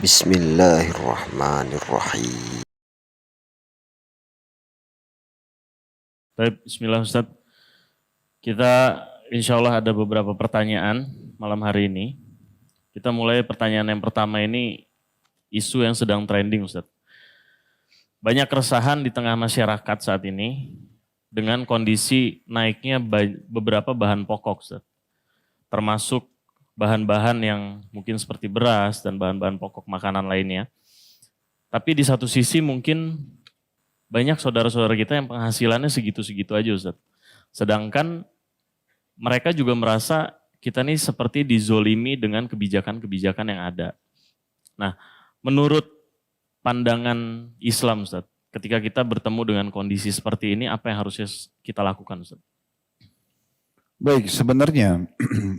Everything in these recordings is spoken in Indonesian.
Bismillahirrahmanirrahim. Baik, bismillah Ustaz. Kita insya Allah ada beberapa pertanyaan malam hari ini. Kita mulai pertanyaan yang pertama ini, isu yang sedang trending Ustaz. Banyak keresahan di tengah masyarakat saat ini dengan kondisi naiknya beberapa bahan pokok Ustaz. Termasuk bahan-bahan yang mungkin seperti beras dan bahan-bahan pokok makanan lainnya. Tapi di satu sisi mungkin banyak saudara-saudara kita yang penghasilannya segitu-segitu aja Ustaz. Sedangkan mereka juga merasa kita ini seperti dizolimi dengan kebijakan-kebijakan yang ada. Nah, menurut pandangan Islam Ustaz, ketika kita bertemu dengan kondisi seperti ini, apa yang harusnya kita lakukan Ustaz? Baik, sebenarnya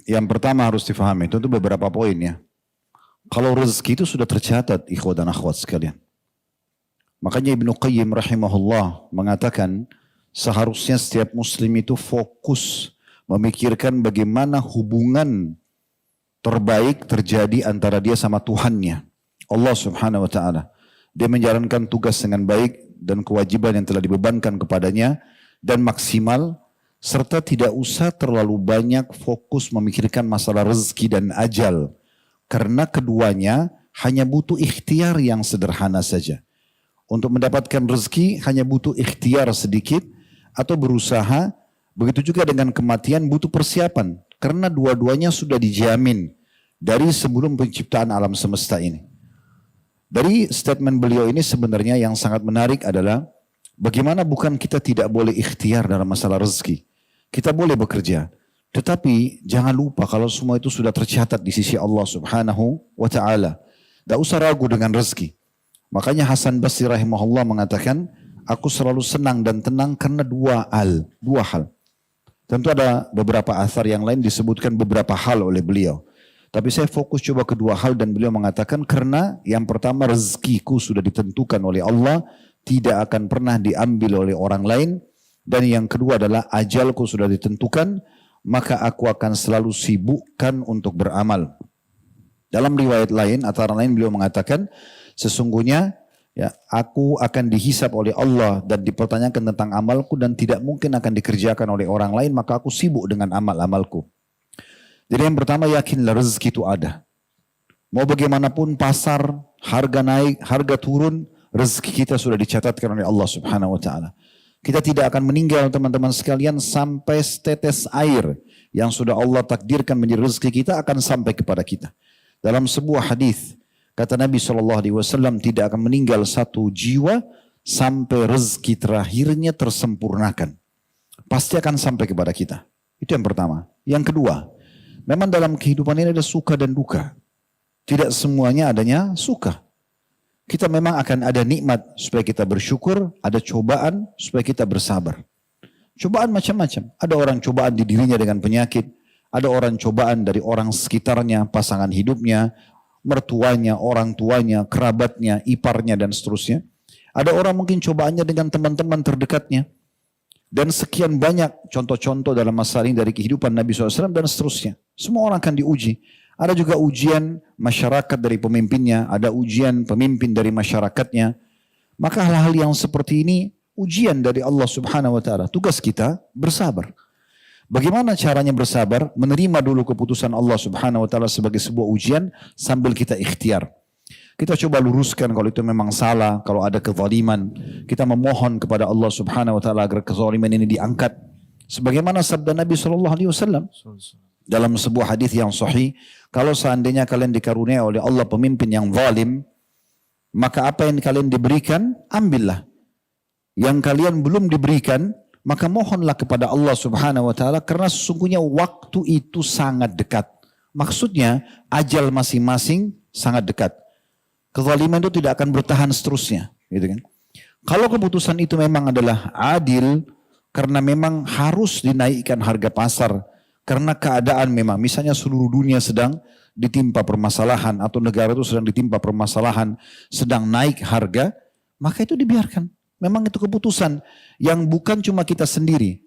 yang pertama harus difahami itu beberapa poin ya. Kalau rezeki itu sudah tercatat ikhwah dan akhwat sekalian. Makanya Ibnu Qayyim rahimahullah mengatakan seharusnya setiap muslim itu fokus memikirkan bagaimana hubungan terbaik terjadi antara dia sama Tuhannya, Allah subhanahu wa ta'ala. Dia menjalankan tugas dengan baik dan kewajiban yang telah dibebankan kepadanya dan maksimal, serta tidak usah terlalu banyak fokus memikirkan masalah rezeki dan ajal. Karena keduanya hanya butuh ikhtiar yang sederhana saja. Untuk mendapatkan rezeki hanya butuh ikhtiar sedikit atau berusaha. Begitu juga dengan kematian butuh persiapan. Karena dua-duanya sudah dijamin dari sebelum penciptaan alam semesta ini. Dari statement beliau ini sebenarnya yang sangat menarik adalah bagaimana bukan kita tidak boleh ikhtiar dalam masalah rezeki. Kita boleh bekerja. Tetapi jangan lupa kalau semua itu sudah tercatat di sisi Allah subhanahu wa ta'ala. Tidak usah ragu dengan rezeki. Makanya Hasan Basri rahimahullah mengatakan, aku selalu senang dan tenang karena dua hal. Tentu ada beberapa athar yang lain disebutkan beberapa hal oleh beliau. Tapi saya fokus coba kedua hal dan beliau mengatakan karena yang pertama rezekiku sudah ditentukan oleh Allah, tidak akan pernah diambil oleh orang lain. Dan yang kedua adalah ajalku sudah ditentukan, maka aku akan selalu sibukkan untuk beramal. Dalam riwayat lain, antara lain beliau mengatakan, sesungguhnya ya, aku akan dihisap oleh Allah dan dipertanyakan tentang amalku dan tidak mungkin akan dikerjakan oleh orang lain, maka aku sibuk dengan amal-amalku. Jadi yang pertama yakinlah rezeki itu ada. Mau bagaimanapun pasar, harga naik, harga turun, rezeki kita sudah dicatatkan oleh Allah subhanahu wa ta'ala. Kita tidak akan meninggal teman-teman sekalian sampai setetes air yang sudah Allah takdirkan menjadi rezeki kita akan sampai kepada kita. Dalam sebuah hadis kata Nabi SAW tidak akan meninggal satu jiwa sampai rezeki terakhirnya tersempurnakan. Pasti akan sampai kepada kita. Itu yang pertama. Yang kedua, memang dalam kehidupan ini ada suka dan duka. Tidak semuanya adanya suka. Kita memang akan ada nikmat supaya kita bersyukur, ada cobaan supaya kita bersabar. Cobaan macam-macam. Ada orang cobaan di dirinya dengan penyakit, ada orang cobaan dari orang sekitarnya, pasangan hidupnya, mertuanya, orang tuanya, kerabatnya, iparnya dan seterusnya. Ada orang mungkin cobaannya dengan teman-teman terdekatnya. Dan sekian banyak contoh-contoh dalam masalah ini dari kehidupan Nabi SAW dan seterusnya. Semua orang akan diuji. Ada juga ujian masyarakat dari pemimpinnya, ada ujian pemimpin dari masyarakatnya. Maka hal-hal yang seperti ini ujian dari Allah subhanahu wa ta'ala. Tugas kita bersabar. Bagaimana caranya bersabar? Menerima dulu keputusan Allah subhanahu wa ta'ala sebagai sebuah ujian sambil kita ikhtiar. Kita coba luruskan kalau itu memang salah, kalau ada kezaliman. Kita memohon kepada Allah subhanahu wa ta'ala agar kezaliman ini diangkat. Sebagaimana sabda Nabi SAW. Dalam sebuah hadis yang sahih, kalau seandainya kalian dikaruniai oleh Allah pemimpin yang zalim, maka apa yang kalian diberikan, ambillah. Yang kalian belum diberikan, maka mohonlah kepada Allah subhanahu wa ta'ala, karena sesungguhnya waktu itu sangat dekat. Maksudnya, ajal masing-masing sangat dekat. Kezaliman itu tidak akan bertahan seterusnya. Gitu kan? Kalau keputusan itu memang adalah adil, karena memang harus dinaikkan harga pasar, karena keadaan memang, misalnya seluruh dunia sedang ditimpa permasalahan atau negara itu sedang ditimpa permasalahan, sedang naik harga, maka itu dibiarkan. Memang itu keputusan yang bukan cuma kita sendiri.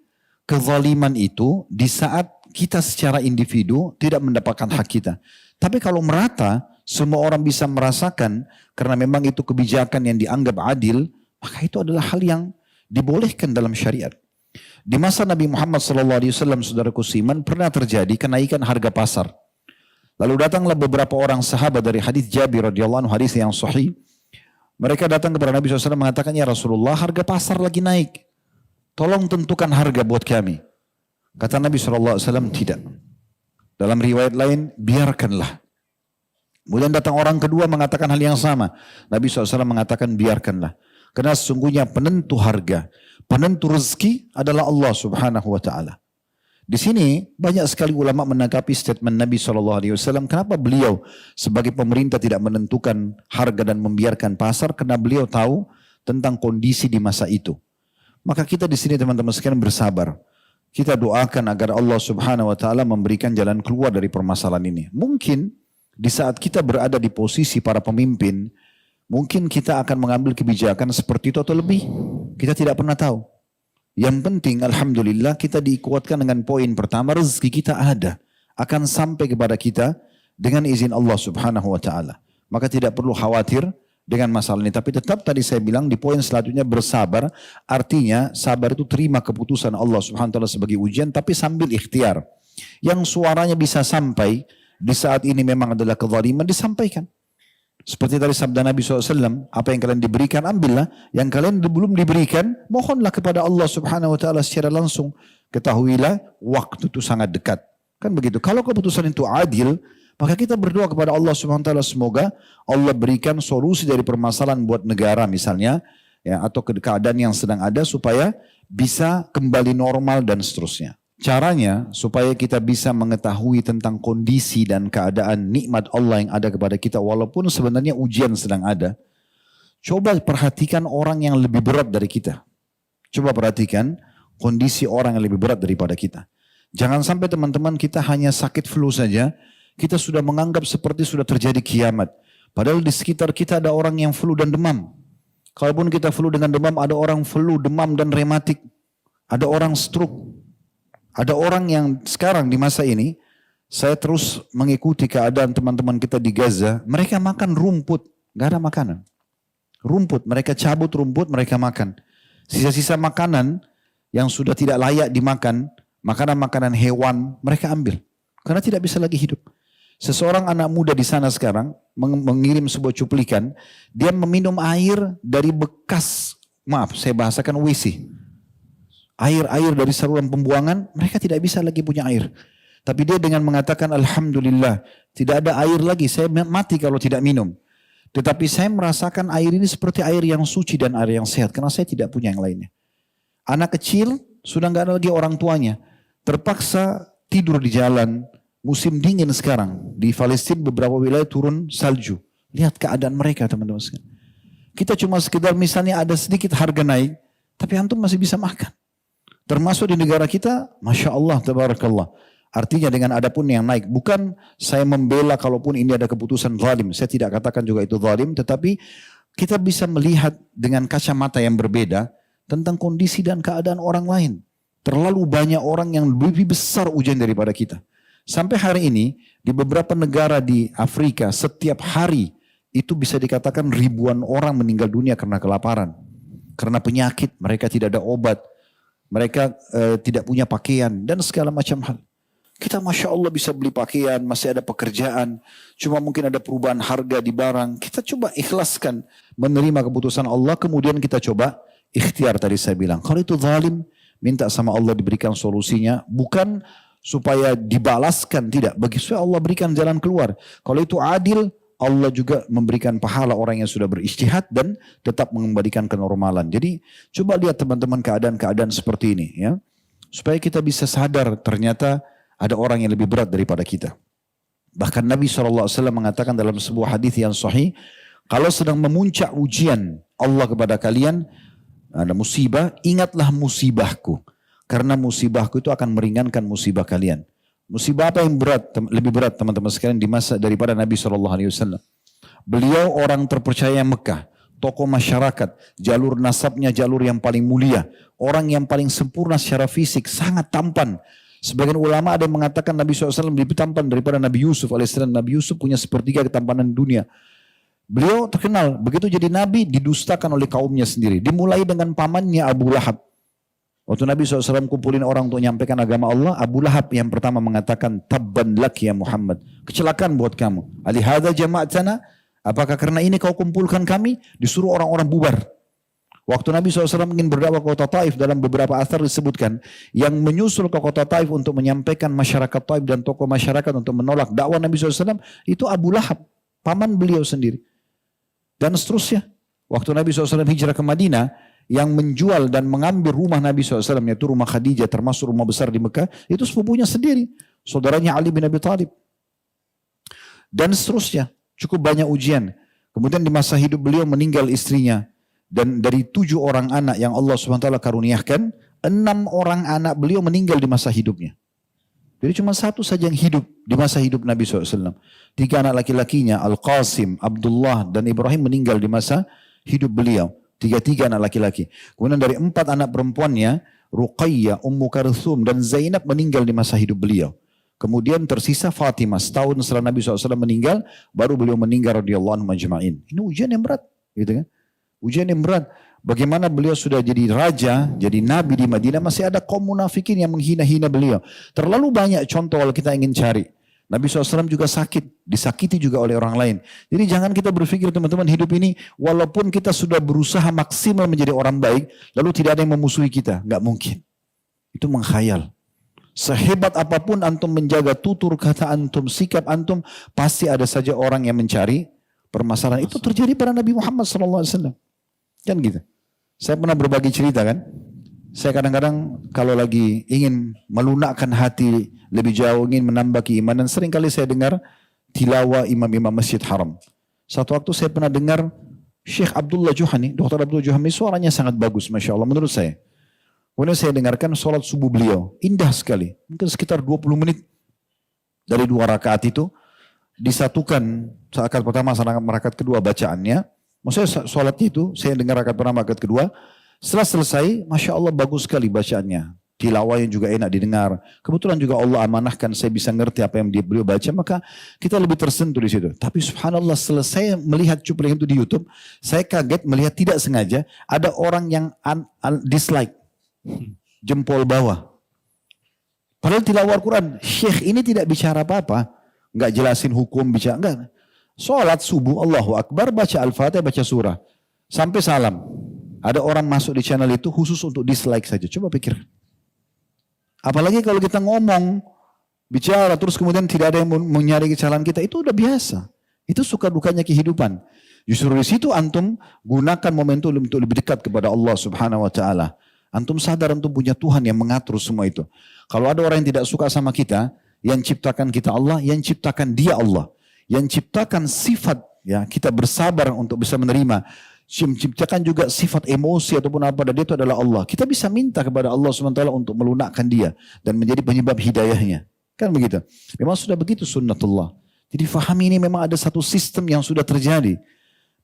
Kezaliman itu di saat kita secara individu tidak mendapatkan hak kita. Tapi kalau merata, semua orang bisa merasakan, karena memang itu kebijakan yang dianggap adil, maka itu adalah hal yang dibolehkan dalam syariat. Di masa Nabi Muhammad SAW, saudaraku seiman, pernah terjadi kenaikan harga pasar. Lalu datanglah beberapa orang sahabat dari hadis Jabir radhiyallahu anhu, hadis yang sahih. Mereka datang kepada Nabi SAW mengatakan, ya Rasulullah, harga pasar lagi naik. Tolong tentukan harga buat kami. Kata Nabi SAW, tidak. Dalam riwayat lain, biarkanlah. Kemudian datang orang kedua mengatakan hal yang sama. Nabi SAW mengatakan biarkanlah. Karena sesungguhnya penentu harga, penentu rezeki adalah Allah Subhanahu wa Ta'ala. Di sini banyak sekali ulama menanggapi statement Nabi SAW. Kenapa beliau sebagai pemerintah tidak menentukan harga dan membiarkan pasar? Karena beliau tahu tentang kondisi di masa itu. Maka kita di sini teman-teman sekalian bersabar. Kita doakan agar Allah Subhanahu wa Ta'ala memberikan jalan keluar dari permasalahan ini. Mungkin di saat kita berada di posisi para pemimpin, mungkin kita akan mengambil kebijakan seperti itu atau lebih. Kita tidak pernah tahu. Yang penting alhamdulillah kita dikuatkan dengan poin pertama, rezeki kita ada. Akan sampai kepada kita dengan izin Allah Subhanahu wa Ta'ala. Maka tidak perlu khawatir dengan masalah ini. Tapi tetap tadi saya bilang di poin selanjutnya bersabar. Artinya sabar itu terima keputusan Allah Subhanahu wa Ta'ala sebagai ujian, tapi sambil ikhtiar. Yang suaranya bisa sampai di saat ini memang adalah kezaliman, disampaikan. Seperti tadi sabda Nabi SAW, apa yang kalian diberikan ambillah, yang kalian belum diberikan mohonlah kepada Allah Subhanahu wa Ta'ala secara langsung. Ketahuilah waktu itu sangat dekat. Kan begitu. Kalau keputusan itu adil, maka kita berdoa kepada Allah Subhanahu wa Ta'ala semoga Allah berikan solusi dari permasalahan buat negara misalnya, ya, atau keadaan yang sedang ada supaya bisa kembali normal dan seterusnya. Caranya supaya kita bisa mengetahui tentang kondisi dan keadaan nikmat Allah yang ada kepada kita walaupun sebenarnya ujian sedang ada. Coba perhatikan orang yang lebih berat dari kita. Coba perhatikan kondisi orang yang lebih berat daripada kita. Jangan sampai teman-teman kita hanya sakit flu saja, kita sudah menganggap seperti sudah terjadi kiamat. Padahal di sekitar kita ada orang yang flu dan demam. Kalaupun kita flu dengan demam, ada orang flu, demam dan rematik. Ada orang stroke. Ada orang yang sekarang di masa ini, saya terus mengikuti keadaan teman-teman kita di Gaza, mereka makan rumput, gak ada makanan. Rumput, mereka cabut rumput, mereka makan. Sisa-sisa makanan yang sudah tidak layak dimakan, makanan-makanan hewan, mereka ambil. Karena tidak bisa lagi hidup. Seseorang anak muda di sana sekarang mengirim sebuah cuplikan, dia meminum air dari bekas, maaf saya bahasakan WC. Air-air dari saluran pembuangan, mereka tidak bisa lagi punya air. Tapi dia dengan mengatakan, Alhamdulillah, tidak ada air lagi, saya mati kalau tidak minum. Tetapi saya merasakan air ini seperti air yang suci dan air yang sehat, karena saya tidak punya yang lainnya. Anak kecil, sudah nggak ada lagi orang tuanya. Terpaksa tidur di jalan, musim dingin sekarang. Di Palestina beberapa wilayah turun salju. Lihat keadaan mereka teman-teman sekalian. Kita cuma sekedar misalnya ada sedikit harga naik, tapi antum masih bisa makan. Termasuk di negara kita, Masya Allah, Tabarakallah. Artinya dengan adapun yang naik. Bukan saya membela kalaupun ini ada keputusan zalim. Saya tidak katakan juga itu zalim. Tetapi kita bisa melihat dengan kacamata yang berbeda tentang kondisi dan keadaan orang lain. Terlalu banyak orang yang lebih besar ujian daripada kita. Sampai hari ini di beberapa negara di Afrika setiap hari itu bisa dikatakan ribuan orang meninggal dunia karena kelaparan. Karena penyakit, mereka tidak ada obat. Mereka tidak punya pakaian dan segala macam hal. Kita Masya Allah bisa beli pakaian, masih ada pekerjaan. Cuma mungkin ada perubahan harga di barang. Kita coba ikhlaskan menerima keputusan Allah. Kemudian kita coba ikhtiar tadi saya bilang. Kalau itu zalim, minta sama Allah diberikan solusinya. Bukan supaya dibalaskan, tidak. Bagi supaya Allah berikan jalan keluar. Kalau itu adil, Allah juga memberikan pahala orang yang sudah berijtihad dan tetap mengembalikan kenormalan. Jadi coba lihat teman-teman keadaan-keadaan seperti ini, ya, supaya kita bisa sadar ternyata ada orang yang lebih berat daripada kita. Bahkan Nabi SAW mengatakan dalam sebuah hadis yang sahih, kalau sedang memuncak ujian Allah kepada kalian, ada musibah, ingatlah musibahku, karena musibahku itu akan meringankan musibah kalian. Musibah apa yang berat, lebih berat teman-teman sekalian di masa daripada Nabi SAW. Beliau orang terpercaya Mekah, tokoh masyarakat, jalur nasabnya jalur yang paling mulia, orang yang paling sempurna secara fisik, sangat tampan. Sebagian ulama ada yang mengatakan Nabi SAW lebih tampan daripada Nabi Yusuf alaihissalam. Nabi Yusuf punya sepertiga ketampanan dunia. Beliau terkenal, begitu jadi Nabi didustakan oleh kaumnya sendiri. Dimulai dengan pamannya Abu Lahab. Waktu Nabi SAW kumpulin orang untuk menyampaikan agama Allah, Abu Lahab yang pertama mengatakan, Tabban lak ya Muhammad. Kecelakaan buat kamu. Alihada jama'atana, apakah karena ini kau kumpulkan kami? Disuruh orang-orang bubar. Waktu Nabi SAW ingin berdakwah ke kota Taif, dalam beberapa asar disebutkan, yang menyusul ke kota Taif untuk menyampaikan masyarakat Taif dan tokoh masyarakat untuk menolak dakwah Nabi SAW, itu Abu Lahab, paman beliau sendiri. Dan seterusnya. Waktu Nabi SAW hijrah ke Madinah, yang menjual dan mengambil rumah Nabi SAW, yaitu rumah Khadijah, termasuk rumah besar di Mekah, itu sepupunya sendiri. Saudaranya Ali bin Abi Thalib. Dan seterusnya. Cukup banyak ujian. Kemudian di masa hidup beliau meninggal istrinya. Dan dari 7 orang anak yang Allah SWT karuniakan, 6 orang anak beliau meninggal di masa hidupnya. Jadi cuma 1 saja yang hidup di masa hidup Nabi SAW. 3 anak laki-lakinya, Al-Qasim, Abdullah, dan Ibrahim meninggal di masa hidup beliau. 3 anak laki-laki. Kemudian dari 4 anak perempuannya, Ruqayyah, Ummu Karthum, dan Zainab meninggal di masa hidup beliau. Kemudian tersisa Fatimah. Setahun setelah Nabi SAW meninggal, baru beliau meninggal radhiyallahu anhu majma'in. Ini ujian yang berat. Gitu kan? Ujian yang berat. Bagaimana beliau sudah jadi raja, jadi nabi di Madinah, masih ada kaum munafikin yang menghina-hina beliau. Terlalu banyak contoh kalau kita ingin cari. Nabi SAW juga sakit, disakiti juga oleh orang lain. Jadi jangan kita berpikir teman-teman hidup ini, walaupun kita sudah berusaha maksimal menjadi orang baik, lalu tidak ada yang memusuhi kita. Nggak mungkin. Itu mengkhayal. Sehebat apapun antum menjaga tutur kata antum, sikap antum, pasti ada saja orang yang mencari permasalahan. Itu terjadi pada Nabi Muhammad SAW. Kan gitu. Saya pernah berbagi cerita kan. Saya kadang-kadang kalau lagi ingin melunakkan hati lebih jauh, ingin menambah keimanan, seringkali saya dengar tilawah imam-imam Masjid Haram. Satu waktu saya pernah dengar Syekh Abdullah Juhani, Dr. Abdullah Juhani, suaranya sangat bagus, Masya Allah menurut saya. Kemudian saya dengarkan sholat subuh beliau, indah sekali. Mungkin sekitar 20 menit dari 2 rakaat itu, disatukan rakaat pertama sama rakaat kedua bacaannya. Maksudnya sholatnya itu, saya dengar rakaat pertama, rakaat kedua. Setelah selesai, Masya Allah bagus sekali bacaannya. Tilawahnya juga enak didengar. Kebetulan juga Allah amanahkan saya bisa ngerti apa yang beliau baca, maka kita lebih tersentuh di situ. Tapi subhanallah selesai melihat cuplikan itu di YouTube, saya kaget melihat tidak sengaja ada orang yang dislike. Jempol bawah. Padahal tilawah Al-Quran, Syekh ini tidak bicara apa-apa. Enggak jelasin hukum, bicara, enggak. Sholat subuh, Allahu Akbar, baca Al-Fatihah, baca surah. Sampai salam. Ada orang masuk di channel itu khusus untuk dislike saja. Coba pikir. Apalagi kalau kita ngomong, bicara, terus kemudian tidak ada yang mencari kesalahan kita, itu udah biasa. Itu suka dukanya kehidupan. Justru di situ antum gunakan momentum untuk lebih dekat kepada Allah Subhanahu wa Ta'ala. Antum sadar antum punya Tuhan yang mengatur semua itu. Kalau ada orang yang tidak suka sama kita, yang ciptakan kita Allah, yang ciptakan dia Allah. Yang ciptakan sifat, ya kita bersabar untuk bisa menerima. Menciptakan juga sifat emosi ataupun apa, dan dia itu adalah Allah. Kita bisa minta kepada Allah SWT untuk melunakkan dia dan menjadi penyebab hidayahnya. Kan begitu. Memang sudah begitu sunnatullah. Jadi fahami ini memang ada satu sistem yang sudah terjadi.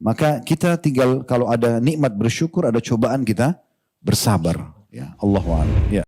Maka kita tinggal kalau ada nikmat bersyukur, ada cobaan kita bersabar. Ya, Allahu a'lam. Ya.